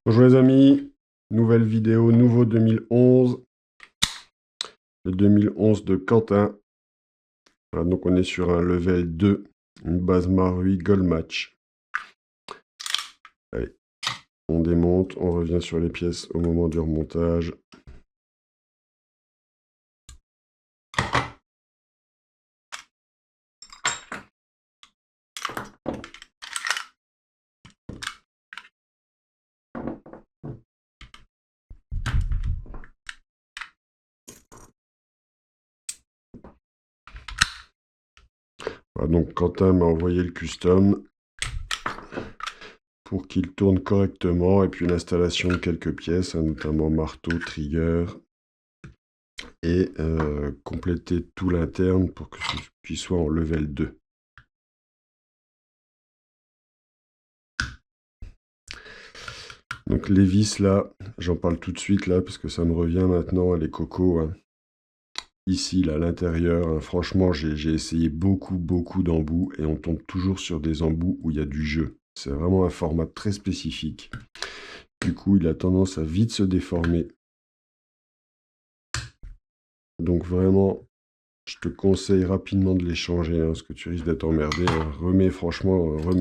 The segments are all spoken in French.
Bonjour les amis, nouvelle vidéo, nouveau 2011, le 2011 de Quentin. Voilà, donc on est sur un level 2, une base Marui Gold Match. Allez, on démonte, on revient sur les pièces au moment du remontage. Voilà, donc Quentin m'a envoyé le custom pour qu'il tourne correctement, et puis l'installation de quelques pièces, notamment marteau, trigger, et compléter tout l'interne pour que ce soit en level 2. Donc les vis là, j'en parle tout de suite là, parce que ça me revient maintenant, les cocos. Hein. Ici, là, à l'intérieur, hein, franchement, j'ai essayé beaucoup d'embouts, et on tombe toujours sur des embouts où il y a du jeu. C'est vraiment un format très spécifique. Du coup, il a tendance à vite se déformer. Donc vraiment, je te conseille rapidement de les changer, hein, parce que tu risques d'être emmerdé. Hein. Remets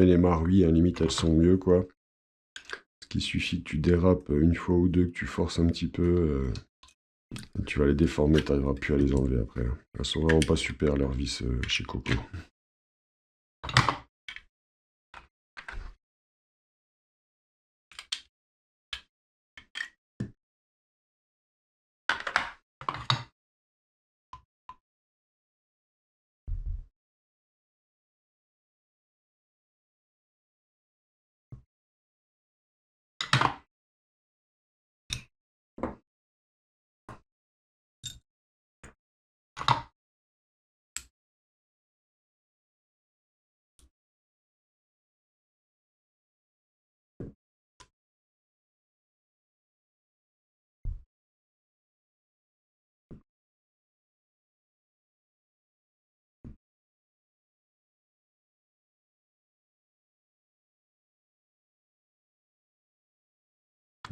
les marouilles, hein, limite elles sont mieux, quoi. Parce qu'il suffit que tu dérapes une fois ou deux, que tu forces un petit peu, tu vas les déformer, tu n'arriveras plus à les enlever après. Hein. Elles sont vraiment pas super, leurs vis chez Coco.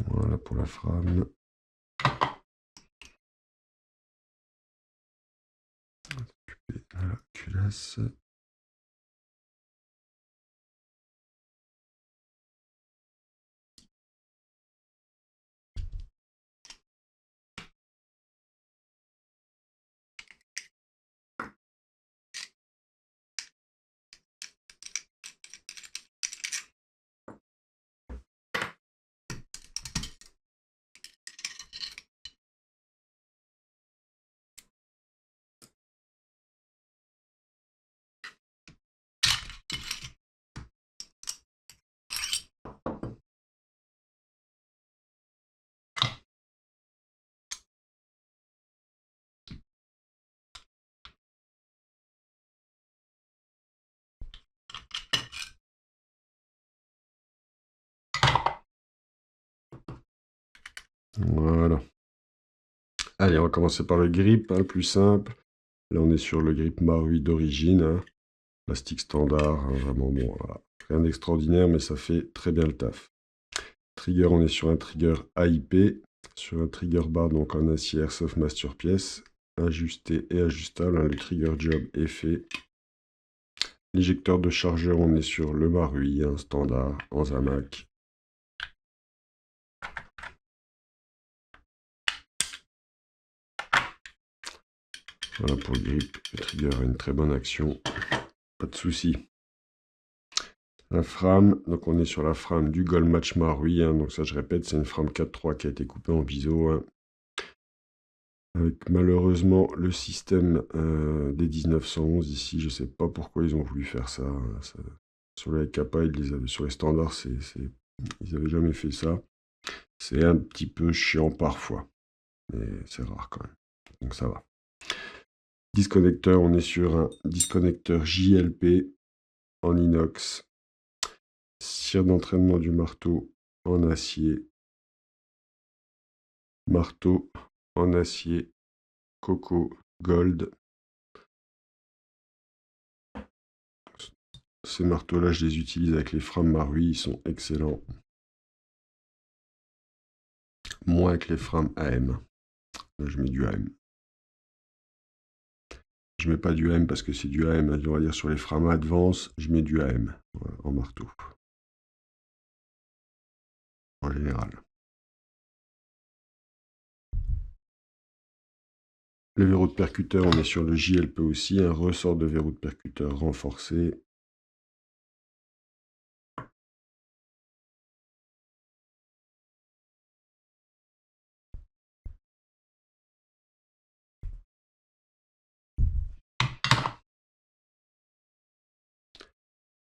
Voilà pour la frame. La culasse. Voilà. Allez, on va commencer par le grip, hein, le plus simple. Là, on est sur le grip Marui d'origine. Hein. Plastique standard, hein, vraiment bon. Voilà. Rien d'extraordinaire, mais ça fait très bien le taf. Trigger, on est sur un trigger AIP, sur un trigger bar, donc en acier Airsoft Master Pièce, ajusté et ajustable. Hein, le trigger job est fait. L'éjecteur de chargeur, on est sur le Marui, hein, standard, en Zamac. Voilà pour le grip, le trigger a une très bonne action, pas de souci. La frame, donc on est sur la frame du Gold Match Marui, hein, donc ça je répète, c'est une frame 4.3 qui a été coupée en biseau, hein, avec malheureusement le système des 1911 ici, je sais pas pourquoi ils ont voulu faire ça. Sur les Kappa, sur les standards, ils avaient jamais fait ça. C'est un petit peu chiant parfois, mais c'est rare quand même, donc ça va. Disconnecteur, on est sur un disconnecteur JLP en inox. Cire d'entraînement du marteau en acier. Marteau en acier Coco Gold. Ces marteaux-là, je les utilise avec les frames Marui, ils sont excellents. moins que les frames AM. Là, je mets du AM. Je mets pas du AM parce que c'est du AM, on va dire sur les frames Advance, je mets du AM voilà, en marteau. En général. Le verrou de percuteur, on est sur le JLP aussi, un ressort de verrou de percuteur renforcé.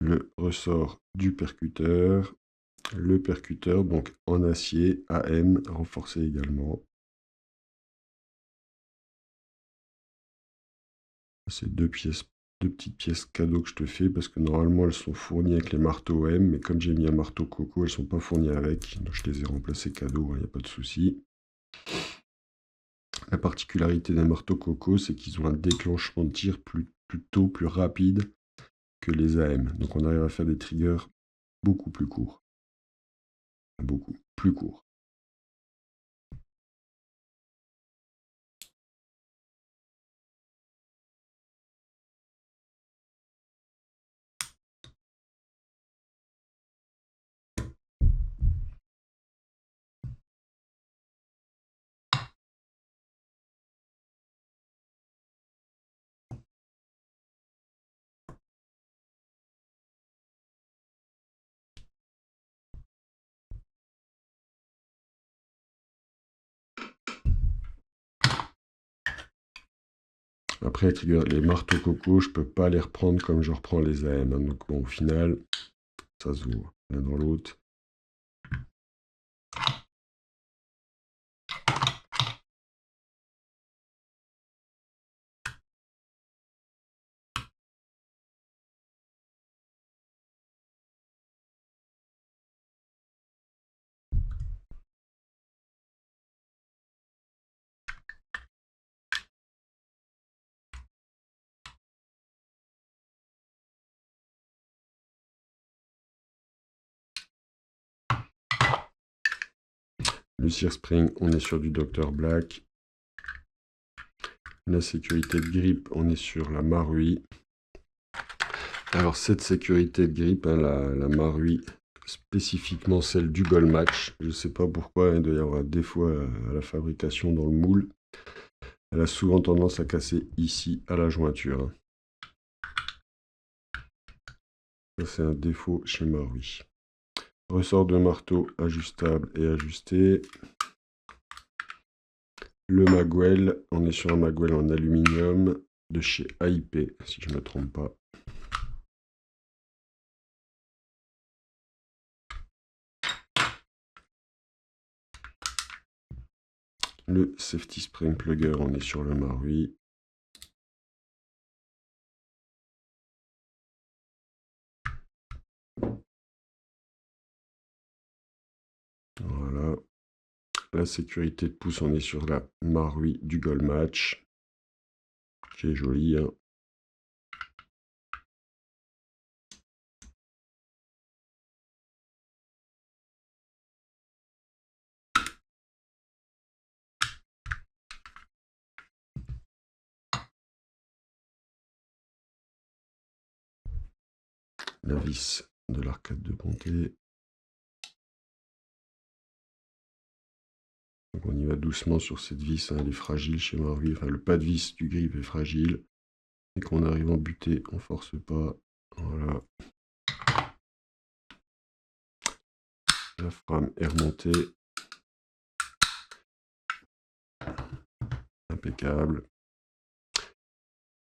Le ressort du percuteur, le percuteur donc en acier AM renforcé également. C'est deux petites pièces cadeaux que je te fais parce que normalement elles sont fournies avec les marteaux M, mais comme j'ai mis un marteau coco, elles sont pas fournies avec, donc je les ai remplacées cadeaux, il n'y a pas de souci. La particularité des marteaux coco, c'est qu'ils ont un déclenchement de tir plus tôt, plus rapide que les AM. Donc on arrive à faire des triggers beaucoup plus courts. Beaucoup plus courts. Après, les marteaux coco, je peux pas les reprendre comme je reprends les AM. Hein. Donc bon, au final, ça se voit l'un dans l'autre. Le Sear Spring, on est sur du Dr Black. La sécurité de grippe, on est sur la Marui. Alors cette sécurité de grippe, hein, la Marui, spécifiquement celle du Gold Match, je ne sais pas pourquoi, il doit y avoir un défaut à la fabrication dans le moule. Elle a souvent tendance à casser ici à la jointure. Ça c'est un défaut chez Marui. Ressort de marteau ajustable et ajusté. Le Magwell, on est sur un Magwell en aluminium de chez AIP, si je ne me trompe pas. Le Safety Spring Plugger, on est sur le Marui. Voilà. La sécurité de pouce, on est sur la Marui du Gold Match, qui est jolie. Hein. La vis de l'arcade de bonté. Donc on y va doucement sur cette vis, hein, elle est fragile chez Marui. Enfin, le pas de vis du grip est fragile. Et qu'on arrive en butée, on force pas. Voilà. La frame est remontée. Impeccable.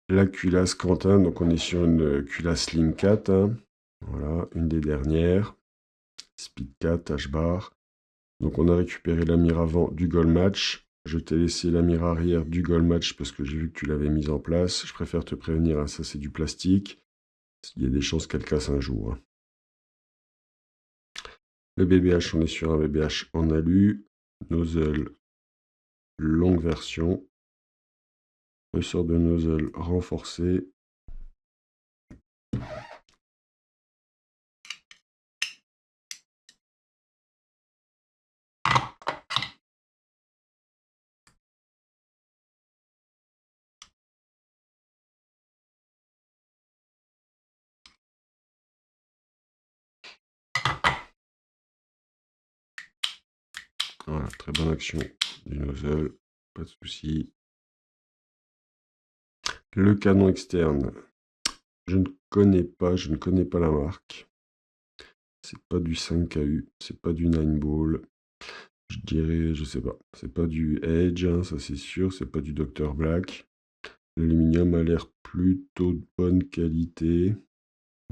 La culasse Quentin, donc on est sur une culasse Slim 4. Hein. Voilà, une des dernières. Speed 4, H-bar. Donc on a récupéré la mire avant du Gold Match. Je t'ai laissé la mire arrière du Gold Match parce que j'ai vu que tu l'avais mise en place. Je préfère te prévenir, hein, ça c'est du plastique. Il y a des chances qu'elle casse un jour. Hein. Le BBH, on est sur un BBH en alu. Nozzle, longue version. Ressort de nozzle renforcé. Voilà, très bonne action du nozzle, pas de souci. Le canon externe, je ne connais pas la marque. C'est pas du 5KU, c'est pas du 9 ball. Je dirais, je sais pas, c'est pas du Edge, hein, ça c'est sûr, c'est pas du Dr Black. L'aluminium a l'air plutôt de bonne qualité,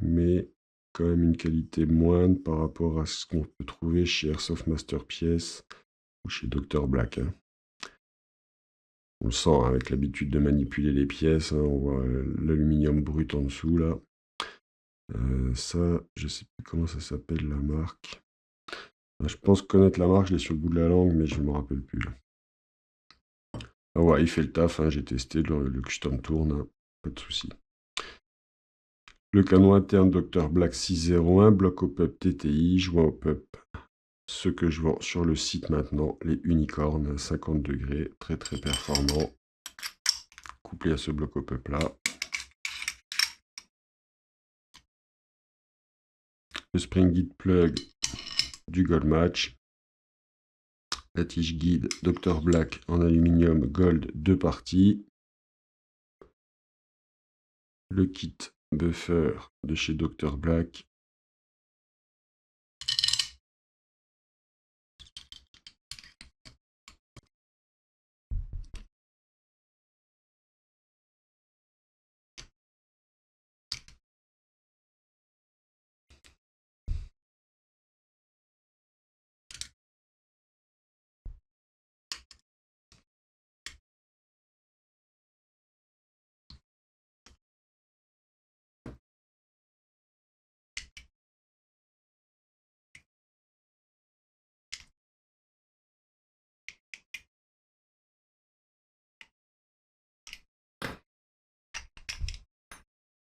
mais quand même une qualité moindre par rapport à ce qu'on peut trouver chez Airsoft Masterpiece ou chez Dr Black. Hein. On le sent hein, avec l'habitude de manipuler les pièces, hein, on voit l'aluminium brut en dessous là. Ça, je sais plus comment ça s'appelle la marque. Je pense connaître la marque, je l'ai sur le bout de la langue, mais je ne me rappelle plus. Là. Ah ouais, il fait le taf, hein, j'ai testé, le custom tourne, hein, pas de souci. Le canon interne Dr Black 601, bloc au pub TTI, joint au pub. Ce que je vends sur le site maintenant, les unicornes, 50 degrés, très très performant. Couplé à ce bloc au pub là. Le spring guide plug du Gold Match. La tige guide Dr Black en aluminium gold 2 parties. Le kit buffer de chez Dr Black.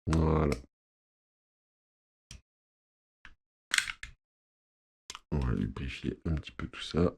Voilà. On va lubrifier un petit peu tout ça.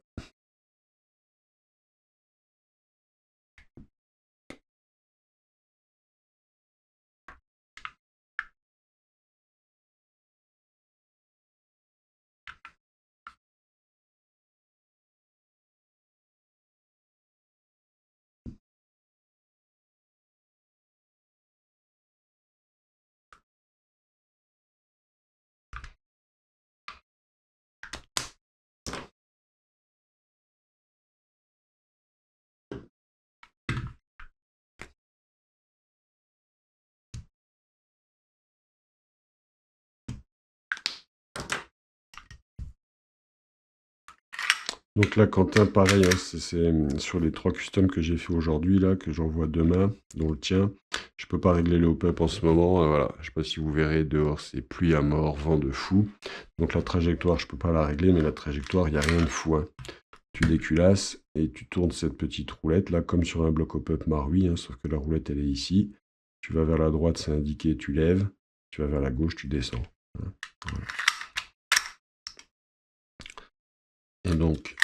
Donc là, Quentin, pareil, hein, c'est sur les 3 customs que j'ai fait aujourd'hui, là, que j'envoie demain, dont le tien. Je peux pas régler le hop-up en ce moment. Voilà, je sais pas si vous verrez, dehors, c'est pluie à mort, vent de fou. Donc la trajectoire, je peux pas la régler, mais la trajectoire, il n'y a rien de fou. Hein. Tu déculasses et tu tournes cette petite roulette, là, comme sur un bloc hop-up Marui, hein, sauf que la roulette, elle est ici. Tu vas vers la droite, c'est indiqué, tu lèves. Tu vas vers la gauche, tu descends. Hein. Voilà. Et donc,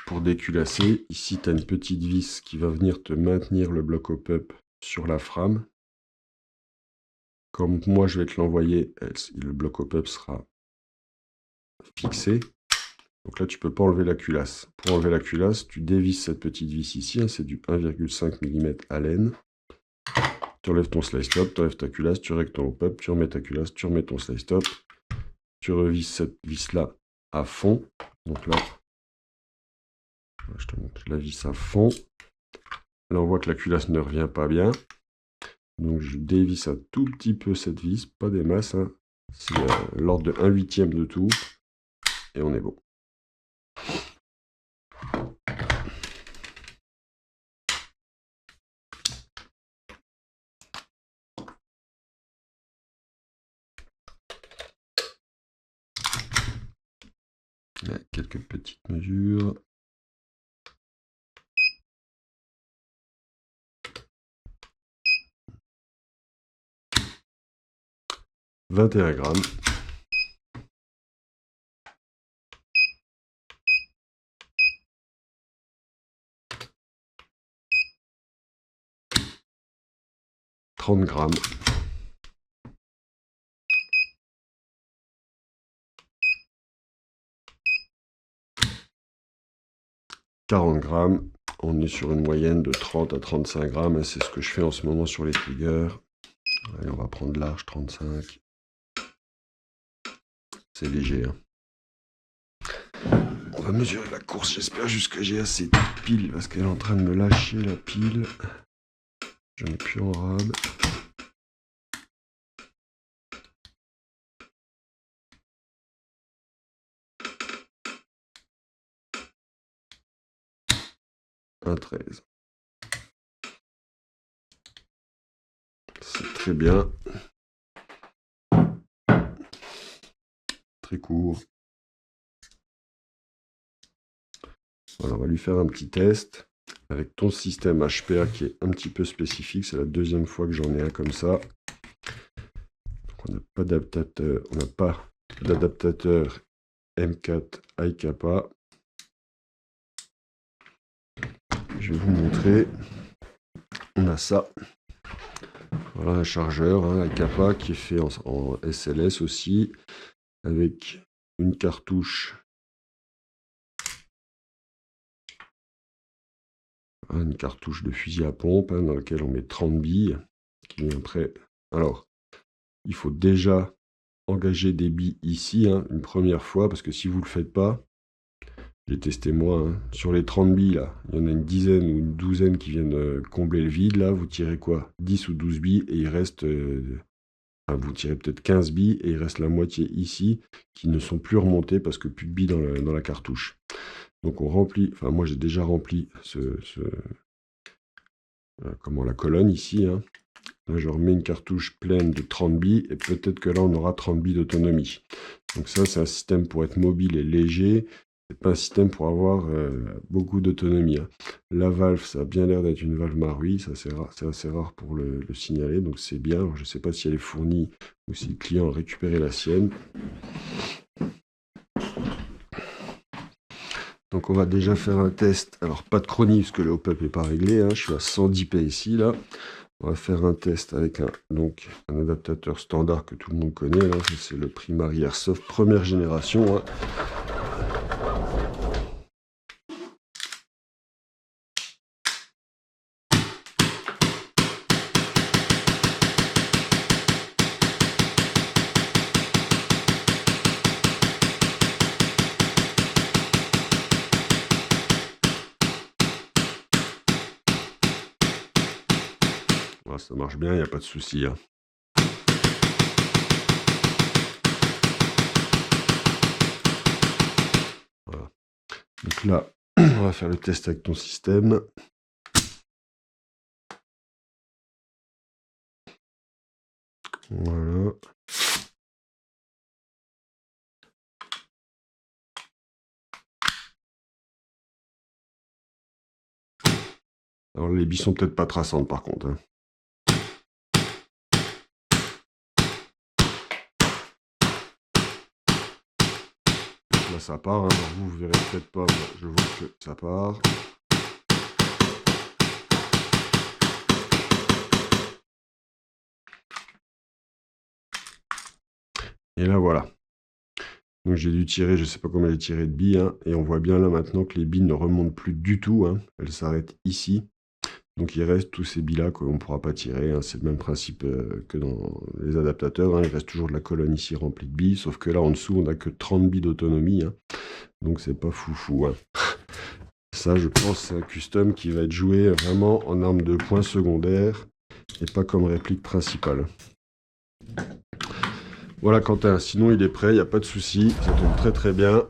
pour déculasser, ici tu as une petite vis qui va venir te maintenir le bloc hop-up sur la frame. Comme moi je vais te l'envoyer, le bloc hop-up sera fixé. Donc là tu peux pas enlever la culasse. Pour enlever la culasse, tu dévisses cette petite vis ici, hein, c'est du 1,5 mm Allen. Tu enlèves ton slice stop, tu enlèves ta culasse, tu règles ton hop-up, tu remets ta culasse, tu remets ton slice stop. Tu revisses cette vis là à fond. Donc là, je te montre, je la visse à fond. Là on voit que la culasse ne revient pas bien. Donc je dévisse un tout petit peu cette vis, pas des masses, hein. C'est l'ordre de 1/8 de tour, et on est bon. Il y a quelques petites mesures. « 21 grammes. « 30 grammes. 40 grammes. On est sur une moyenne de 30 à 35 grammes. C'est ce que je fais en ce moment sur les triggers. Allez, on va prendre large, 35. C'est léger. Hein. On va mesurer la course. J'espère juste que j'ai assez de piles parce qu'elle est en train de me lâcher la pile. J'en ai plus en rab. Un 13. C'est très bien. Très court. Voilà, on va lui faire un petit test avec ton système HPA qui est un petit peu spécifique. C'est la deuxième fois que j'en ai un comme ça. Donc on n'a pas d'adaptateur. On n'a pas d'adaptateur M4 iCapa. Je vais vous montrer. On a ça. Voilà un chargeur, hein, iCapa qui est fait en SLS aussi, avec une cartouche. Une cartouche de fusil à pompe hein, dans laquelle on met 30 billes. Qui vient prêt. Alors, il faut déjà engager des billes ici, hein, une première fois, parce que si vous ne le faites pas, j'ai testé moi, hein, sur les 30 billes, là, il y en a une dizaine ou une douzaine qui viennent combler le vide, là, vous tirez quoi 10 ou 12 billes, et il reste... vous tirez peut-être 15 billes, et il reste la moitié ici, qui ne sont plus remontées, parce que plus de billes dans la cartouche. Donc on remplit, enfin moi j'ai déjà rempli la colonne ici, hein. Là, je remets une cartouche pleine de 30 billes et peut-être que là on aura 30 billes d'autonomie. Donc ça c'est un système pour être mobile et léger, c'est pas un système pour avoir beaucoup d'autonomie. Hein. La valve, ça a bien l'air d'être une valve Marui, ça c'est assez rare pour le signaler, donc c'est bien. Alors, je sais pas si elle est fournie ou si le client a récupéré la sienne. Donc on va déjà faire un test, alors pas de chronie parce que le hop-up n'est pas réglé, hein. Je suis à 110 PSI là. On va faire un test avec un adaptateur standard que tout le monde connaît, là. C'est le Primary Airsoft première génération. Hein. Voilà, ça marche bien, il n'y a pas de souci. Hein. Voilà. Donc là, on va faire le test avec ton système. Voilà. Alors les billes sont peut-être pas traçantes par contre. Hein. Là ça part, hein. Alors, vous verrez peut-être pas, mais je vois que ça part. Et là voilà. Donc j'ai dû tirer, je ne sais pas combien j'ai tiré de billes, hein, et on voit bien là maintenant que les billes ne remontent plus du tout, hein, elles s'arrêtent ici. Donc il reste tous ces billes là qu'on ne pourra pas tirer, hein, c'est le même principe que dans les adaptateurs, hein, il reste toujours de la colonne ici remplie de billes, sauf que là en dessous on n'a que 30 billes d'autonomie, hein, donc c'est pas foufou. Hein. Ça je pense c'est un custom qui va être joué vraiment en arme de poing secondaire et pas comme réplique principale. Voilà Quentin, sinon il est prêt, il n'y a pas de souci, ça tombe très très bien.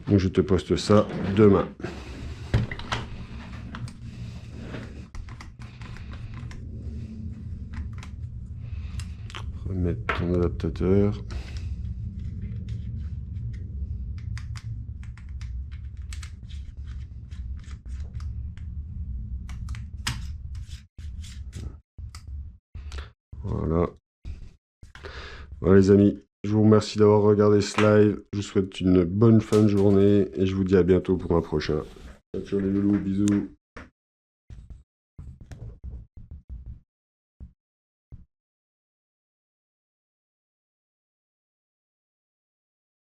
Donc je te poste ça demain. Remettre ton adaptateur. Voilà. Voilà les amis, je vous remercie d'avoir regardé ce live. Je vous souhaite une bonne fin de journée et je vous dis à bientôt pour un prochain. Ciao les loulous, bisous.